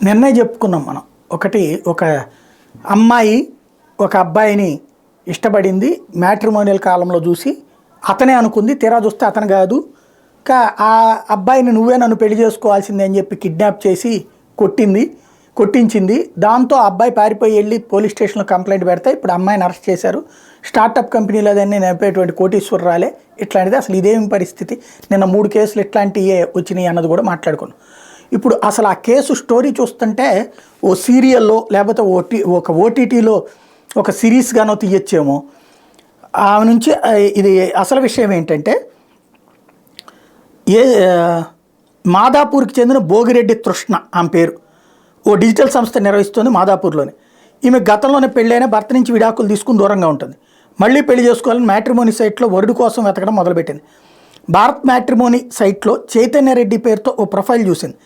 నిన్నే చెప్పుకున్నాం మనం. ఒకటి ఒక అమ్మాయి ఒక అబ్బాయిని ఇష్టపడింది, మ్యాట్రిమోనియల్ కాలంలో చూసి అతనే అనుకుంది, తీరా చూస్తే అతను కాదు. ఆ అబ్బాయిని నువ్వే నన్ను పెళ్లి చేసుకోవాల్సిందే అని చెప్పి కిడ్నాప్ చేసి కొట్టించింది. దాంతో ఆ అబ్బాయి పారిపోయి వెళ్ళి పోలీస్ స్టేషన్లో కంప్లైంట్ పెడితే ఇప్పుడు అమ్మాయిని అరెస్ట్ చేశారు. స్టార్టప్ కంపెనీలు అదన్నీ నడిపేటువంటి కోటీశ్వరరాలే. ఇట్లాంటిది అసలు ఇదేం పరిస్థితి? నిన్న 3 కేసులు ఇట్లాంటివే వచ్చినాయి అన్నది కూడా మాట్లాడుకున్నాం. ఇప్పుడు అసలు ఆ కేసు స్టోరీ చూస్తుంటే ఓ సీరియల్లో లేకపోతే ఒక ఓటీటీలో ఒక సిరీస్గానో తీయచ్చేమో. ఆమె నుంచి ఇది అసలు విషయం ఏంటంటే, మాదాపూర్కి చెందిన భోగిరెడ్డి తృష్ణ ఆమె పేరు. ఓ డిజిటల్ సంస్థ నిర్వహిస్తుంది మాదాపూర్లోని. ఈమె గతంలోనే పెళ్ళైన భర్త నుంచి విడాకులు తీసుకుని దూరంగా ఉంటుంది. మళ్ళీ పెళ్లి చేసుకోవాలని మ్యాట్రిమోనీ సైట్లో వరుడు కోసం వెతకడం మొదలుపెట్టింది. భారత్ మ్యాట్రిమోనీ సైట్లో చైతన్య రెడ్డి పేరుతో ఓ ప్రొఫైల్ చూసింది.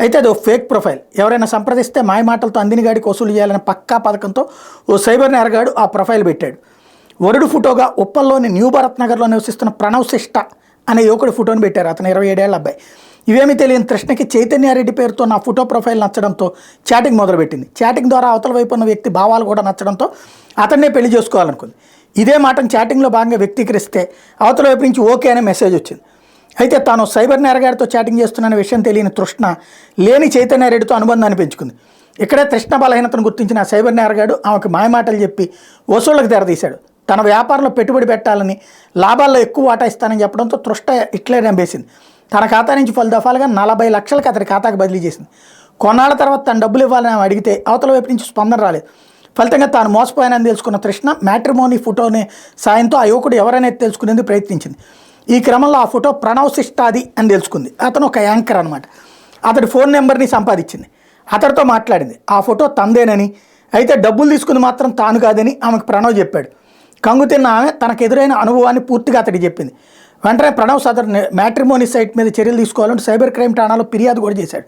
అయితే అది ఓ ఫేక్ ప్రొఫైల్. ఎవరైనా సంప్రదిస్తే మాయమాటలతో అందినగాడికి వసూలు చేయాలనే పక్కా పథకంతో ఓ సైబర్ నేరగాడు ఆ ప్రొఫైల్ పెట్టాడు. వరుడు ఫోటోగా ఉప్పల్లోని న్యూ భారత్ నగర్లో నివసిస్తున్న ప్రణవ్ శిష్ట అనే యువకుడి ఫోటోని పెట్టారు. అతను 27 ఏళ్ల అబ్బాయి. ఇవేమీ తెలియని తృష్ణకి చైతన్యారెడ్డి పేరుతో నా ఫోటో ప్రొఫైల్ నచ్చడంతో చాటింగ్ మొదలుపెట్టింది. చాటింగ్ ద్వారా అవతల వైపు ఉన్న వ్యక్తి భావాలు కూడా నచ్చడంతో అతన్నే పెళ్లి చేసుకోవాలనుకుంది. ఇదే మాటను చాటింగ్లో భాగంగా వ్యక్తీకరిస్తే అవతల వైపు నుంచి ఓకే అనే మెసేజ్ వచ్చింది. అయితే తాను సైబర్ నేరగాడితో చాటింగ్ చేస్తున్న విషయం తెలియని తృష్ణ లేని చైతన్యారెడ్డితో అనుబంధాన్ని పెంచుకుంది. ఇక్కడే తృష్ణ బలహీనతను గుర్తించిన సైబర్ నేరగాడు ఆమెకు మాయమాటలు చెప్పి వసూళ్లకు తెరదీశాడు. తన వ్యాపారంలో పెట్టుబడి పెట్టాలని, లాభాల్లో ఎక్కువ వాటా ఇస్తానని చెప్పడంతో తృష్ణ ఇట్లే నమ్మేసింది. తన ఖాతా నుంచి 10 దఫాలుగా 40 లక్షలకు అతని ఖాతాకు బదిలీ చేసింది. కొన్నాళ్ళ తర్వాత తను డబ్బులు ఇవ్వాలని ఆమె అడిగితే అవతల వైపు నుంచి స్పందన రాలేదు. ఫలితంగా తాను మోసపోయానని తెలుసుకున్న తృష్ణ మ్యాట్రిమోనీ ఫోటోని సాయంతో ఆ యువకుడు ఎవరైనా తెలుసుకునేందుకు ప్రయత్నించింది. ఈ క్రమంలో ఆ ఫోటో ప్రణవ్ శిష్టాది అని తెలుసుకుంది. అతను ఒక యాంకర్ అనమాట. అతడి ఫోన్ నెంబర్ని సంపాదించింది. అతడితో మాట్లాడింది. ఆ ఫోటో తందేనని, అయితే డబ్బులు తీసుకుని మాత్రం తాను కాదని ఆమెకు ప్రణవ్ చెప్పాడు. కంగుతిన్న ఆమె తనకు ఎదురైన అనుభవాన్ని పూర్తిగా అతడికి చెప్పింది. వెంటనే ప్రణవ్ సదర్ మ్యాట్రిమోనీ సైట్ మీద చర్యలు తీసుకోవాలని సైబర్ క్రైమ్ ఠాణాలో ఫిర్యాదు కూడా చేశాడు.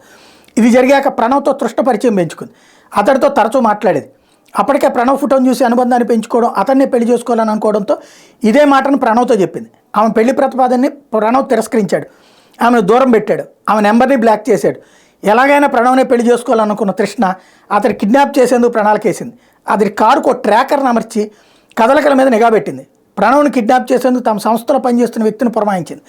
ఇది జరిగాక ప్రణవ్తో తృష్ణ పరిచయం పెంచుకుంది. అతడితో తరచూ మాట్లాడేది. అప్పటికే ప్రణవ్ ఫోటోను చూసి అనుబంధాన్ని పెంచుకోవడం, అతన్నే పెళ్లి చేసుకోవాలని అనుకోవడంతో ఇదే మాటను ప్రణవ్తో చెప్పింది. ఆమె పెళ్లి ప్రతిపాదనని ప్రణవ్ తిరస్కరించాడు. ఆమెను దూరం పెట్టాడు. ఆమె నెంబర్ని బ్లాక్ చేశాడు. ఎలాగైనా ప్రణవ్నే పెళ్లి చేసుకోవాలనుకున్న తృష్ణ అతడి కిడ్నాప్ చేసేందుకు ప్రణాళికేసింది. అతడి కారుకు ఓ ట్రాకర్ను అమర్చి కదలికల మీద నిఘా పెట్టింది. ప్రణవ్ని కిడ్నాప్ చేసేందుకు తమ సంస్థలో పనిచేస్తున్న వ్యక్తిని పురమాయించింది.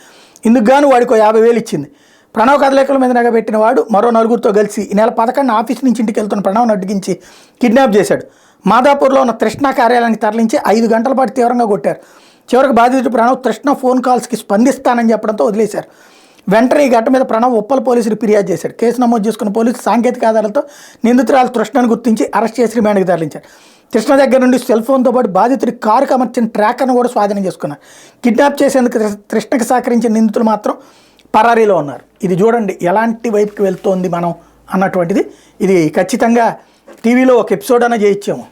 ఇందుకు గాను వాడికి 50,000 ఇచ్చింది. ప్రణవ్ కదలికల మీద నిఘా పెట్టిన వాడు మరో 4గురితో కలిసి ఈ నెల 11న ఆఫీస్ నుంచి ఇంటికి వెళ్తున్న ప్రణవ్ను అడ్డగించి కిడ్నాప్ చేశాడు. మాదాపూర్లో ఉన్న తృష్ణ కార్యాలయానికి తరలించి 5 గంటల పాటు తీవ్రంగా కొట్టారు. చివరికి బాధితుడు ప్రణవ్ తృష్ణ ఫోన్ కాల్స్కి స్పందిస్తానని చెప్పడంతో వదిలేశారు. వెంటనే ఈ ఘటన మీద ప్రణవ్ ఉప్పల్ పోలీసులు ఫిర్యాదు చేశాడు. కేసు నమోదు చేసుకున్న పోలీసులు సాంకేతిక ఆధారాలతో నిందితురాలు తృష్ణను గుర్తించి అరెస్ట్ చేసి రిమాండ్కి తరలించారు. కృష్ణ దగ్గర నుండి సెల్ ఫోన్తో పాటు బాధితుడి కారుకు అమర్చిన ట్రాకర్ను కూడా స్వాధీనం చేసుకున్నారు. కిడ్నాప్ చేసేందుకు కృష్ణకు సహకరించిన నిందితులు మాత్రం పరారీలో ఉన్నారు. ఇది చూడండి ఎలాంటి వైపుకి వెళ్తోంది మనం అన్నటువంటిది. ఇది ఖచ్చితంగా టీవీలో ఒక ఎపిసోడ్ అయినా చేయించాము.